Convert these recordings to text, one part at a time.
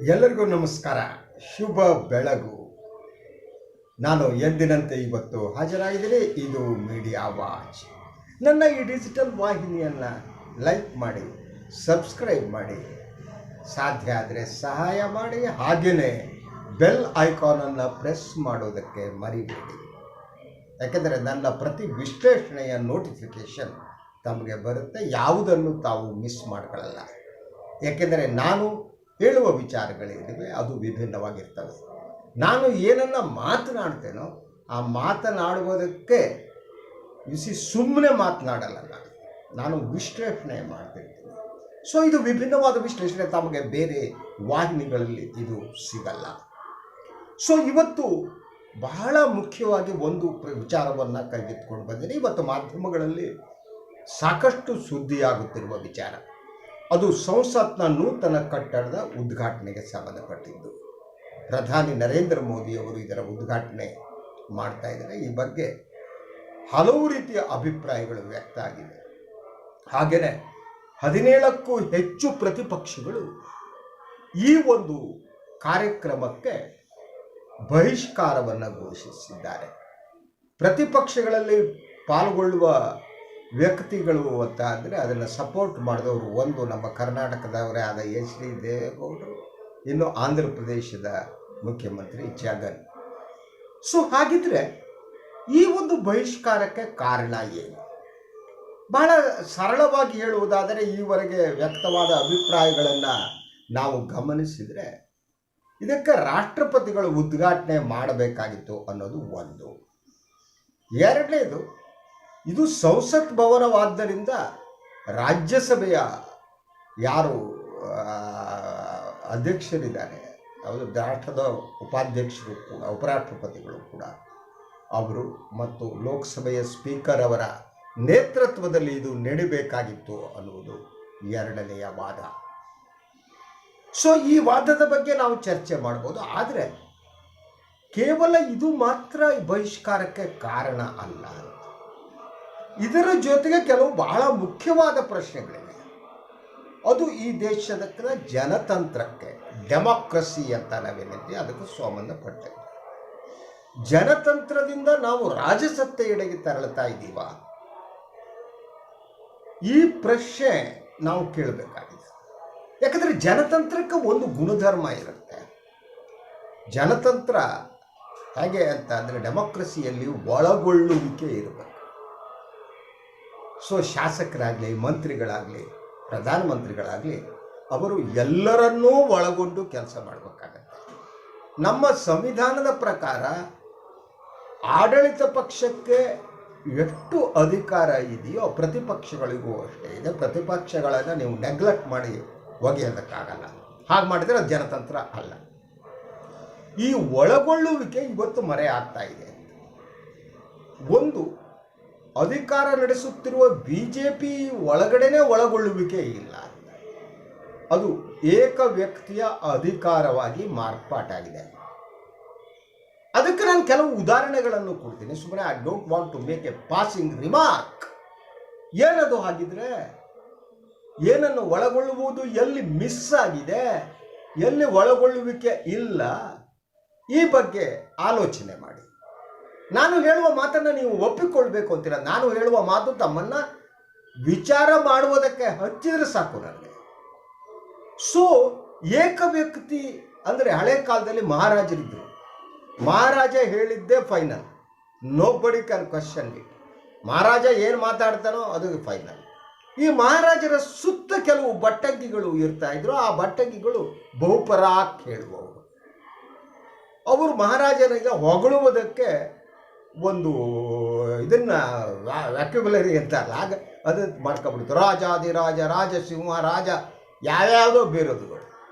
ಎಲ್ಲರಿಗೂ ನಮಸ್ಕಾರ. ಶುಭ ಬೆಳಗು. ನಾನು ಎಂದಿನಂತೆ ಇವತ್ತು ಹಾಜರಾಗಿದ್ದೀನಿ. ಇದು ಮೀಡಿಯಾ ವಾಚ್. ನನ್ನ ಈ ಡಿಜಿಟಲ್ ವಾಹಿನಿಯನ್ನು ಲೈಕ್ ಮಾಡಿ, ಸಬ್ಸ್ಕ್ರೈಬ್ ಮಾಡಿ, ಸಾಧ್ಯ ಆದರೆ ಸಹಾಯ ಮಾಡಿ. ಹಾಗೆಯೇ ಬೆಲ್ ಐಕಾನನ್ನು ಪ್ರೆಸ್ ಮಾಡೋದಕ್ಕೆ ಮರಿಬೇಡಿ. ಯಾಕೆಂದರೆ ನನ್ನ ಪ್ರತಿ ವಿಶ್ಲೇಷಣೆಯ ನೋಟಿಫಿಕೇಷನ್ ತಮಗೆ ಬರುತ್ತೆ. ಯಾವುದನ್ನು ತಾವು ಮಿಸ್ ಮಾಡ್ಕೊಳ್ಳಲ್ಲ. ಯಾಕೆಂದರೆ ನಾನು ಹೇಳುವ ವಿಚಾರಗಳೇನಿವೆ ಅದು ವಿಭಿನ್ನವಾಗಿರ್ತವೆ. ನಾನು ಏನನ್ನು ಮಾತನಾಡ್ತೇನೋ ಆ ಮಾತನಾಡುವುದಕ್ಕೆ ಸುಮ್ಮನೆ ಮಾತನಾಡಲ್ಲ. ನಾನು ವಿಶ್ಲೇಷಣೆ ಮಾಡ್ತಿರ್ತೀನಿ. ಸೊ ಇದು ವಿಭಿನ್ನವಾದ ವಿಶ್ಲೇಷಣೆ. ತಮಗೆ ಬೇರೆ ವಾಹಿನಿಗಳಲ್ಲಿ ಇದು ಸಿಗಲ್ಲ. ಸೊ ಇವತ್ತು ಬಹಳ ಮುಖ್ಯವಾಗಿ ಒಂದು ವಿಚಾರವನ್ನು ಕೈಗೆತ್ತಿಕೊಂಡು ಬಂದಿದೆ. ಇವತ್ತು ಮಾಧ್ಯಮಗಳಲ್ಲಿ ಸಾಕಷ್ಟು ಸುದ್ದಿಯಾಗುತ್ತಿರುವ ವಿಚಾರ ಅದು ಸಂಸತ್ನ ನೂತನ ಕಟ್ಟಡದ ಉದ್ಘಾಟನೆಗೆ ಸಂಬಂಧಪಟ್ಟಿದ್ದು. ಪ್ರಧಾನಿ ನರೇಂದ್ರ ಮೋದಿಯವರು ಇದರ ಉದ್ಘಾಟನೆ ಮಾಡ್ತಾ ಇದ್ದಾರೆ. ಈ ಬಗ್ಗೆ ಹಲವು ರೀತಿಯ ಅಭಿಪ್ರಾಯಗಳು ವ್ಯಕ್ತ ಆಗಿದೆ. ಹಾಗೆಯೇ 17ಕ್ಕೂ ಹೆಚ್ಚು ಪ್ರತಿಪಕ್ಷಗಳು ಈ ಒಂದು ಕಾರ್ಯಕ್ರಮಕ್ಕೆ ಬಹಿಷ್ಕಾರವನ್ನು ಘೋಷಿಸಿದ್ದಾರೆ. ಪ್ರತಿಪಕ್ಷಗಳಲ್ಲಿ ಪಾಲ್ಗೊಳ್ಳುವ ವ್ಯಕ್ತಿಗಳು ಅಂತ ಅಂದರೆ ಅದನ್ನು ಸಪೋರ್ಟ್ ಮಾಡಿದವರು ಒಂದು ನಮ್ಮ ಕರ್ನಾಟಕದವರೇ ಆದ ಎಚ್ ಡಿ ದೇವೇಗೌಡರು, ಇನ್ನು ಆಂಧ್ರ ಪ್ರದೇಶದ ಮುಖ್ಯಮಂತ್ರಿ ಜಗನ್. ಸೊ ಹಾಗಿದ್ರೆ ಈ ಒಂದು ಬಹಿಷ್ಕಾರಕ್ಕೆ ಕಾರಣ ಏನು? ಬಹಳ ಸರಳವಾಗಿ ಹೇಳುವುದಾದರೆ ಈವರೆಗೆ ವ್ಯಕ್ತವಾದ ಅಭಿಪ್ರಾಯಗಳನ್ನು ನಾವು ಗಮನಿಸಿದರೆ ಇದಕ್ಕೆ ರಾಷ್ಟ್ರಪತಿಗಳು ಉದ್ಘಾಟನೆ ಮಾಡಬೇಕಾಗಿತ್ತು ಅನ್ನೋದು ಒಂದು. ಎರಡನೇದು, ಇದು ಸಂಸತ್ ಭವನವಾದ್ದರಿಂದ ರಾಜ್ಯಸಭೆಯ ಯಾರು ಅಧ್ಯಕ್ಷರಿದ್ದಾರೆ, ಅವರು ರಾಷ್ಟ್ರದ ಉಪಾಧ್ಯಕ್ಷರು ಕೂಡ, ಉಪರಾಷ್ಟ್ರಪತಿಗಳು ಕೂಡ ಅವರು ಮತ್ತು ಲೋಕಸಭೆಯ ಸ್ಪೀಕರ್ ಅವರ ನೇತೃತ್ವದಲ್ಲಿ ಇದು ನಡಿಬೇಕಾಗಿತ್ತು ಅನ್ನುವುದು ಎರಡನೆಯ ವಾದ. ಸೊ ಈ ವಾದದ ಬಗ್ಗೆ ನಾವು ಚರ್ಚೆ ಮಾಡ್ಬೋದು. ಆದರೆ ಕೇವಲ ಇದು ಮಾತ್ರ ಬಹಿಷ್ಕಾರಕ್ಕೆ ಕಾರಣ ಅಲ್ಲ. ಇದರ ಜೊತೆಗೆ ಕೆಲವು ಬಹಳ ಮುಖ್ಯವಾದ ಪ್ರಶ್ನೆಗಳಿವೆ. ಅದು ಈ ದೇಶದ ಜನತಂತ್ರಕ್ಕೆ, ಡೆಮಾಕ್ರಸಿ ಅಂತ ನಾವೇನಿದ್ವಿ ಅದಕ್ಕೆ ಸಂಬಂಧಪಟ್ಟಿದೆ. ಜನತಂತ್ರದಿಂದ ನಾವು ರಾಜಸತ್ತೆಯೆಡೆಗೆ ತೆರಳುತ್ತಾ ಇದ್ದೀವ? ಈ ಪ್ರಶ್ನೆ ನಾವು ಕೇಳಬೇಕಾಗಿದೆ. ಯಾಕಂದರೆ ಜನತಂತ್ರಕ್ಕೆ ಒಂದು ಗುಣಧರ್ಮ ಇರುತ್ತೆ. ಜನತಂತ್ರ ಹೇಗೆ ಅಂತ ಅಂದರೆ ಡೆಮಾಕ್ರಸಿಯಲ್ಲಿ ಒಳಗೊಳ್ಳುವಿಕೆ ಇರಬೇಕು. ಸೊ ಶಾಸಕರಾಗಲಿ, ಮಂತ್ರಿಗಳಾಗಲಿ, ಪ್ರಧಾನಮಂತ್ರಿಗಳಾಗಲಿ ಅವರು ಎಲ್ಲರನ್ನೂ ಒಳಗೊಂಡು ಕೆಲಸ ಮಾಡಬೇಕಾಗತ್ತೆ. ನಮ್ಮ ಸಂವಿಧಾನದ ಪ್ರಕಾರ ಆಡಳಿತ ಪಕ್ಷಕ್ಕೆ ಎಷ್ಟು ಅಧಿಕಾರ ಇದೆಯೋ ಪ್ರತಿಪಕ್ಷಗಳಿಗೂ ಅಷ್ಟೇ ಇದೆ. ಪ್ರತಿಪಕ್ಷಗಳನ್ನು ನೀವು ನೆಗ್ಲೆಕ್ಟ್ ಮಾಡಿ ಒಗೆಯೋದಕ್ಕಾಗಲ್ಲ. ಹಾಗೆ ಮಾಡಿದರೆ ಅದು ಜನತಂತ್ರ ಅಲ್ಲ. ಈ ಒಳಗೊಳ್ಳುವಿಕೆ ಇವತ್ತು ಮರೆ ಆಗ್ತಾ ಇದೆ. ಒಂದು, ಅಧಿಕಾರ ನಡೆಸುತ್ತಿರುವ BJP ಒಳಗಡೆನೇ ಒಳಗೊಳ್ಳುವಿಕೆ ಇಲ್ಲ. ಅದು ಏಕ ವ್ಯಕ್ತಿಯ ಅಧಿಕಾರವಾಗಿ ಮಾರ್ಪಾಟಾಗಿದೆ. ಅದಕ್ಕೆ ನಾನು ಕೆಲವು ಉದಾಹರಣೆಗಳನ್ನು ಕೊಡ್ತೀನಿ. ಸುಮ್ಮನೆ I don't want to make a passing remark. ಏನದು ಹಾಗಿದ್ರೆ? ಏನನ್ನು ಒಳಗೊಳ್ಳುವುದು ಎಲ್ಲಿ ಮಿಸ್ ಆಗಿದೆ, ಎಲ್ಲಿ ಒಳಗೊಳ್ಳುವಿಕೆ ಇಲ್ಲ, ಈ ಬಗ್ಗೆ ಆಲೋಚನೆ ಮಾಡಿ. ನಾನು ಹೇಳುವ ಮಾತನ್ನು ನೀವು ಒಪ್ಪಿಕೊಳ್ಬೇಕು ಅಂತೀರ. ನಾನು ಹೇಳುವ ಮಾತು ತಮ್ಮನ್ನು ವಿಚಾರ ಮಾಡುವುದಕ್ಕೆ ಹಚ್ಚಿದ್ರೆ ಸಾಕು ನನಗೆ. ಸೊ ಏಕ ವ್ಯಕ್ತಿ ಅಂದರೆ ಹಳೆ ಕಾಲದಲ್ಲಿ ಮಹಾರಾಜರಿದ್ದರು. ಮಹಾರಾಜ ಹೇಳಿದ್ದೇ final. Nobody can question it. ಮಹಾರಾಜ ಏನು ಮಾತಾಡ್ತಾನೋ ಅದು ಫೈನಲ್. ಈ ಮಹಾರಾಜರ ಸುತ್ತ ಕೆಲವು ಬಟ್ಟಂಗಿಗಳು ಇರ್ತಾ ಇದ್ರು. ಆ ಬಟ್ಟಂಗಿಗಳು ಬಹುಪರಾಕ್ ಹೇಳುವವರು. ಅವರು ಮಹಾರಾಜನಿಗೆ ಹೊಗಳುವುದಕ್ಕೆ ಒಂದು ಇದನ್ನು ವ್ಯಾಕ್ಯುಬುಲರಿ ಅಂತಾರಲ್ಲ, ಆಗ ಅದು ಮಾಡ್ಕೊಬಿಡ್ತು. ರಾಜಾದಿರಾಜ, ರಾಜಸಿಂಹ, ರಾಜ, ಯಾವ್ಯಾವುದೋ ಬಿರುದುಗಳು.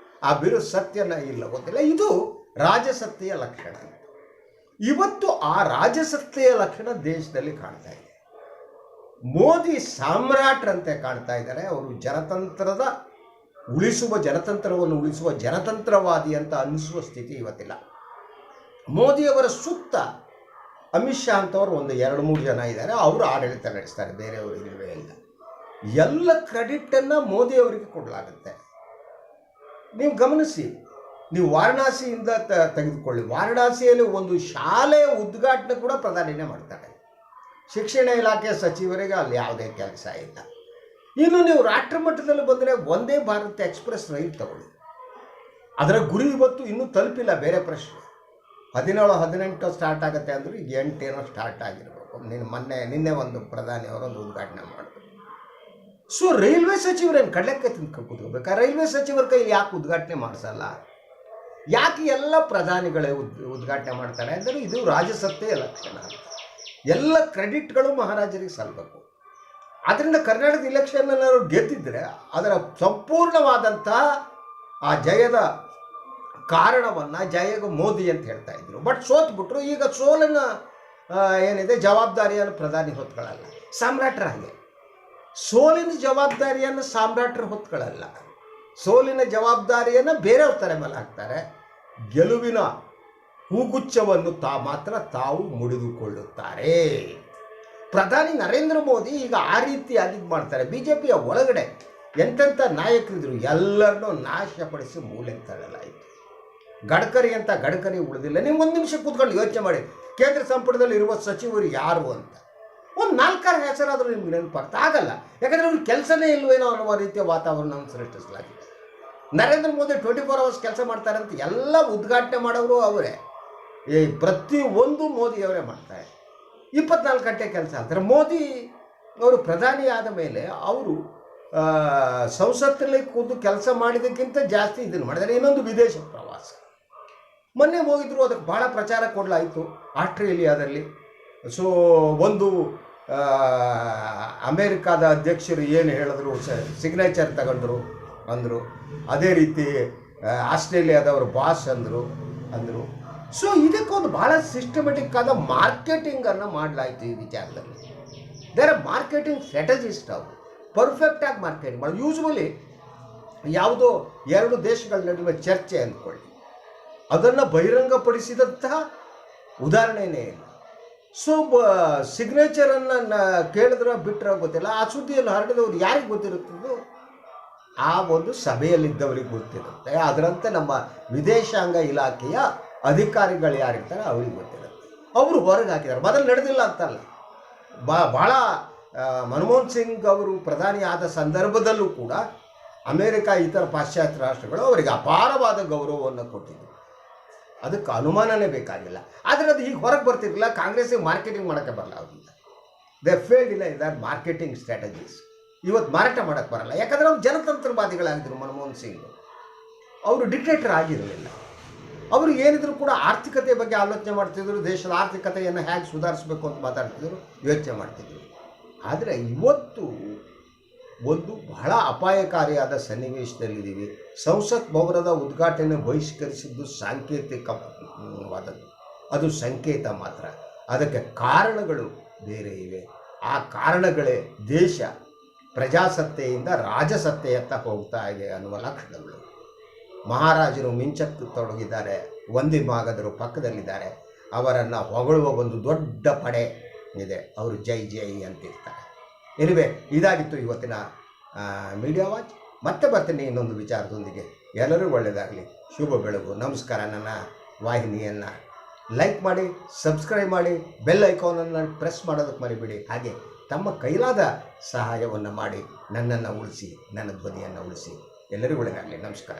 ಆ ಬಿರು ಸತ್ಯನ ಇಲ್ಲ ಗೊತ್ತಿಲ್ಲ. ಇದು ರಾಜಸತ್ತೆಯ ಲಕ್ಷಣ. ಇವತ್ತು ಆ ರಾಜಸತ್ತೆಯ ಲಕ್ಷಣ ದೇಶದಲ್ಲಿ ಕಾಣ್ತಾ ಇದೆ. ಮೋದಿ ಸಾಮ್ರಾಟ್ರಂತೆ ಕಾಣ್ತಾ ಇದ್ದಾರೆ. ಅವರು ಜನತಂತ್ರವನ್ನು ಉಳಿಸುವ ಜನತಂತ್ರವಾದಿ ಅಂತ ಅನ್ನಿಸುವ ಸ್ಥಿತಿ ಇವತ್ತಿಲ್ಲ. ಮೋದಿಯವರ ಸುತ್ತ ಅಮಿತ್ ಶಾ ಅಂತವರು ಒಂದು 2-3 ಜನ ಇದ್ದಾರೆ. ಅವರು ಆಡಳಿತ ನಡೆಸ್ತಾರೆ, ಬೇರೆಯವರು ಇಲ್ಲವೇ ಇಲ್ಲ. ಎಲ್ಲ ಕ್ರೆಡಿಟನ್ನು ಮೋದಿಯವರಿಗೆ ಕೊಡಲಾಗುತ್ತೆ. ನೀವು ಗಮನಿಸಿ, ನೀವು ವಾರಣಾಸಿಯಿಂದ ತೆಗೆದುಕೊಳ್ಳಿ, ವಾರಣಾಸಿಯಲ್ಲಿ ಒಂದು ಶಾಲೆ ಉದ್ಘಾಟನೆ ಕೂಡ ಪ್ರಧಾನಿನೇ ಮಾಡ್ತಾರೆ. ಶಿಕ್ಷಣ ಇಲಾಖೆ ಸಚಿವರಿಗೆ ಅಲ್ಲಿ ಯಾವುದೇ ಕೆಲಸ ಇಲ್ಲ. ಇನ್ನು ನೀವು ರಾಷ್ಟ್ರ ಮಟ್ಟದಲ್ಲಿ ಬಂದರೆ ವಂದೇ ಭಾರತ್ ಎಕ್ಸ್ಪ್ರೆಸ್ ರೈಲು ತಗೊಳ್ಳಿ, ಅದರ ಗುರಿ ಇವತ್ತು ಇನ್ನೂ ತಲುಪಿಲ್ಲ. ಬೇರೆ ಪ್ರಶ್ನೆ, 17-18 ಸ್ಟಾರ್ಟ್ ಆಗುತ್ತೆ ಅಂದರು, ಈಗ 8 ಏನೋ ಸ್ಟಾರ್ಟ್ ಆಗಿರಬೇಕು. ನಿನ್ನೆ ಒಂದು ಪ್ರಧಾನಿಯವರೊಂದು ಉದ್ಘಾಟನೆ ಮಾಡಿದ್ರು. ಸೊ ರೈಲ್ವೆ ಸಚಿವರೇನು ಕಡಲೆಕಾಯಿ ತಿಂದು ಕೂತ್ಕೋಬೇಕಾ? ರೈಲ್ವೆ ಸಚಿವರ ಕೈಲಿ ಯಾಕೆ ಉದ್ಘಾಟನೆ ಮಾಡಿಸಲ್ಲ? ಯಾಕೆ ಎಲ್ಲ ಪ್ರಧಾನಿಗಳೇ ಉದ್ಘಾಟನೆ ಮಾಡ್ತಾರೆ ಅಂದರೆ ಇದು ರಾಜಸತ್ತೆಯ ಲಕ್ಷಣ. ಎಲ್ಲ ಕ್ರೆಡಿಟ್ಗಳು ಮಹಾರಾಜರಿಗೆ ಸಲ್ಲಬೇಕು. ಆದ್ದರಿಂದ ಕರ್ನಾಟಕದ ಇಲೆಕ್ಷನ್ನಲ್ಲಿ ಅವರು ಗೆದ್ದಿದ್ದರೆ ಅದರ ಸಂಪೂರ್ಣವಾದಂಥ ಆ ಜಯದ ಕಾರಣವನ್ನು ಜಯಗ ಮೋದಿ ಅಂತ ಹೇಳ್ತಾ ಇದ್ರು. ಬಟ್ ಸೋತ್ಬಿಟ್ರು. ಈಗ ಸೋಲಿನ ಏನಿದೆ ಜವಾಬ್ದಾರಿಯನ್ನು ಪ್ರಧಾನಿ ಹೊತ್ಕೊಳ್ಳಲ್ಲ, ಸಾಮ್ರಾಟರ ಹಾಗೆ. ಸೋಲಿನ ಜವಾಬ್ದಾರಿಯನ್ನು ಸಾಮ್ರಾಟರು ಹೊತ್ಕೊಳ್ಳಲ್ಲ, ಸೋಲಿನ ಜವಾಬ್ದಾರಿಯನ್ನು ಬೇರೆಯವ್ರ ತಲೆ ಮೇಲೆ ಹಾಕ್ತಾರೆ. ಗೆಲುವಿನ ಹೂಗುಚ್ಛವನ್ನು ಮಾತ್ರ ತಾವು ಮುಡಿದುಕೊಳ್ಳುತ್ತಾರೆ. ಪ್ರಧಾನಿ ನರೇಂದ್ರ ಮೋದಿ ಈಗ ಆ ರೀತಿಯಾಗಿ ಮಾಡ್ತಾರೆ. ಬಿ ಜೆ ಪಿಯ ಒಳಗಡೆ ಎಂತೆಂಥ ನಾಯಕರಿದ್ರು ಎಲ್ಲರನ್ನೂ ನಾಶಪಡಿಸಿ ಮೂಲೆಗೆ ತಳ್ಳಲಾಯಿತು. ಗಡ್ಕರಿ ಉಳಿದಿಲ್ಲ. ನೀವು ಒಂದು ನಿಮಿಷ ಕೂತ್ಕೊಂಡು ಯೋಚನೆ ಮಾಡಿ, ಕೇಂದ್ರ ಸಂಪುಟದಲ್ಲಿ ಇರುವ ಸಚಿವರು ಯಾರು ಅಂತ ಒಂದು 4-6 ಹೆಸರಾದರೂ ನಿಮ್ಗೆ ನೆನಪಾಗ್ತಾ ಆಗಲ್ಲ. ಯಾಕಂದರೆ ಅವ್ರಿಗೆ ಕೆಲಸನೇ ಇಲ್ವೇನೋ ಅನ್ನುವ ರೀತಿಯ ವಾತಾವರಣವನ್ನು ಸೃಷ್ಟಿಸಲಾಗಿದೆ. ನರೇಂದ್ರ ಮೋದಿ 24 ಅವರ್ಸ್ ಕೆಲಸ ಮಾಡ್ತಾರೆ ಅಂತ ಎಲ್ಲ ಉದ್ಘಾಟನೆ ಮಾಡೋರು ಅವರೇ. ಈ ಪ್ರತಿಯೊಂದು ಮೋದಿಯವರೇ ಮಾಡ್ತಾರೆ. 24 ಗಂಟೆ ಕೆಲಸ ಅಂತಾರೆ. ಮೋದಿ ಅವರು ಪ್ರಧಾನಿ ಆದ ಮೇಲೆ ಅವರು ಸಂಸತ್ತಲ್ಲಿ ಕೂತು ಕೆಲಸ ಮಾಡಿದ್ದಕ್ಕಿಂತ ಜಾಸ್ತಿ ಇದನ್ನು ಮಾಡಿದ್ದಾರೆ. ಇನ್ನೊಂದು ವಿದೇಶ ಪ್ರವಾಸ ಮೊನ್ನೆ ಹೋಗಿದ್ರು, ಅದಕ್ಕೆ ಭಾಳ ಪ್ರಚಾರ ಕೊಡಲಾಯಿತು ಆಸ್ಟ್ರೇಲಿಯಾದಲ್ಲಿ. ಸೊ ಒಂದು ಅಮೇರಿಕಾದ ಅಧ್ಯಕ್ಷರು ಏನು ಹೇಳಿದ್ರು, ಸಿಗ್ನೇಚರ್ ತಗೊಂಡ್ರು ಅಂದರು. ಅದೇ ರೀತಿ ಆಸ್ಟ್ರೇಲಿಯಾದವರು ಬಾಸ್ ಅಂದರು. ಸೊ ಇದಕ್ಕೊಂದು ಭಾಳ ಸಿಸ್ಟಮೆಟಿಕ್ ಆದ ಮಾರ್ಕೆಟಿಂಗನ್ನು ಮಾಡಲಾಯಿತು ಈ ವಿಚಾರದಲ್ಲಿ. There are marketing strategist. ಅವರು ಪರ್ಫೆಕ್ಟಾಗಿ ಮಾರ್ಕೆಟಿಂಗ್ ಮಾಡೋದು. ಯೂಶ್ವಲಿ ಯಾವುದೋ 2 ದೇಶಗಳ ನಡುವೆ ಚರ್ಚೆ ಅಂದ್ಕೊಳ್ಳಿ, ಅದನ್ನು ಬಹಿರಂಗಪಡಿಸಿದಂತಹ ಉದಾಹರಣೆಯೇ ಇಲ್ಲ. ಸೊ ಸಿಗ್ನೇಚರನ್ನು ಕೇಳಿದ್ರೆ ಬಿಟ್ಟರೆ ಗೊತ್ತಿಲ್ಲ. ಆ ಸುದ್ದಿಯಲ್ಲಿ ಹರಡಿದವರು ಯಾರಿಗೆ ಗೊತ್ತಿರುತ್ತದೋ ಆ ಒಂದು ಸಭೆಯಲ್ಲಿದ್ದವರಿಗೆ ಗೊತ್ತಿರುತ್ತೆ. ಅದರಂತೆ ನಮ್ಮ ವಿದೇಶಾಂಗ ಇಲಾಖೆಯ ಅಧಿಕಾರಿಗಳು ಯಾರಿರ್ತಾರೆ ಅವ್ರಿಗೆ ಗೊತ್ತಿರುತ್ತೆ. ಅವರು ಹೊರಗೆ ಹಾಕಿದ್ದಾರೆ. ಮೊದಲು ನಡೆದಿಲ್ಲ ಅಂತಲ್ಲ, ಭಾಳ ಮನಮೋಹನ್ ಸಿಂಗ್ ಅವರು ಪ್ರಧಾನಿ ಆದ ಸಂದರ್ಭದಲ್ಲೂ ಕೂಡ ಅಮೇರಿಕ ಇತರ ಪಾಶ್ಚಾತ್ಯ ರಾಷ್ಟ್ರಗಳು ಅವರಿಗೆ ಅಪಾರವಾದ ಗೌರವವನ್ನು ಕೊಟ್ಟಿದ್ದರು. ಅದಕ್ಕೆ ಅನುಮಾನನೇ ಬೇಕಾಗಿಲ್ಲ. ಆದರೆ ಅದು ಈಗ ಹೊರಗೆ ಬರ್ತಿರಲಿಲ್ಲ. ಕಾಂಗ್ರೆಸ್ಸಿಗೆ ಮಾರ್ಕೆಟಿಂಗ್ ಮಾಡೋಕ್ಕೆ ಬರಲ್ಲ ಅವರಿಂದ. ದೇ ಫೇಲ್ಡ್ ಇಲ್ಲ ಇನ್ ದಟ್ ಮಾರ್ಕೆಟಿಂಗ್ ಸ್ಟ್ರಾಟಜೀಸ್. ಇವತ್ತು ಮಾರಾಟ ಮಾಡೋಕ್ಕೆ ಬರಲ್ಲ. ಯಾಕಂದರೆ ಅವ್ರು ಜನತಂತ್ರವಾದಿಗಳಾಗಿದ್ದರು. ಮನಮೋಹನ್ ಸಿಂಗ್ ಅವರು ಡಿಕ್ಟೇಟರ್ ಆಗಿರಲಿಲ್ಲ. ಅವರು ಏನಿದ್ರು ಕೂಡ ಆರ್ಥಿಕತೆ ಬಗ್ಗೆ ಆಲೋಚನೆ ಮಾಡ್ತಿದ್ರು. ದೇಶದ ಆರ್ಥಿಕತೆಯನ್ನು ಹೇಗೆ ಸುಧಾರಿಸಬೇಕು ಅಂತ ಮಾತಾಡ್ತಿದ್ರು, ಯೋಚನೆ ಮಾಡ್ತಿದ್ರು. ಆದರೆ ಇವತ್ತು ಒಂದು ಬಹಳ ಅಪಾಯಕಾರಿಯಾದ ಸನ್ನಿವೇಶದಲ್ಲಿದ್ದೀವಿ. ಸಂಸತ್ ಭವನದ ಉದ್ಘಾಟನೆ ಬಹಿಷ್ಕರಿಸಿದ್ದು ಸಾಂಕೇತಿಕವಾದದ್ದು, ಅದು ಸಂಕೇತ ಮಾತ್ರ. ಅದಕ್ಕೆ ಕಾರಣಗಳು ಬೇರೆ ಇವೆ. ಆ ಕಾರಣಗಳೇ ದೇಶ ಪ್ರಜಾಸತ್ತೆಯಿಂದ ರಾಜಸತ್ತೆಯತ್ತ ಹೋಗ್ತಾ ಇದೆ ಅನ್ನುವ ಲಕ್ಷಣಗಳು. ಮಹಾರಾಜರು ಮಿಂಚಕ್ಕೆ ತೊಡಗಿದ್ದಾರೆ, ವಂದಿ ಮಾಗದರು ಪಕ್ಕದಲ್ಲಿದ್ದಾರೆ. ಅವರನ್ನು ಹೊಗಳುವ ಒಂದು ದೊಡ್ಡ ಪಡೆ ಇದೆ. ಅವರು ಜೈ ಜೈ ಅಂತಿರ್ತಾರೆ. ಎನಿವೆ, ಇದಾಗಿತ್ತು ಇವತ್ತಿನ ಮೀಡಿಯಾ ವಾಚ್. ಮತ್ತೆ ಬರ್ತೀನಿ ಇನ್ನೊಂದು ವಿಚಾರದೊಂದಿಗೆ. ಎಲ್ಲರೂ ಒಳ್ಳೆಯದಾಗಲಿ. ಶುಭ ಬೆಳಗು. ನಮಸ್ಕಾರ. ನನ್ನ ವಾಹಿನಿಯನ್ನು ಲೈಕ್ ಮಾಡಿ, ಸಬ್ಸ್ಕ್ರೈಬ್ ಮಾಡಿ, ಬೆಲ್ ಐಕಾನನ್ನು ಪ್ರೆಸ್ ಮಾಡೋದಕ್ಕೆ ಮರಿಬೇಡಿ. ಹಾಗೆ ತಮ್ಮ ಕೈಲಾದ ಸಹಾಯವನ್ನು ಮಾಡಿ ನನ್ನನ್ನು ಉಳಿಸಿ, ನನ್ನ ಧ್ವನಿಯನ್ನು ಉಳಿಸಿ. ಎಲ್ಲರಿಗೂ ಒಳ್ಳೆಯದಾಗಲಿ. ನಮಸ್ಕಾರ.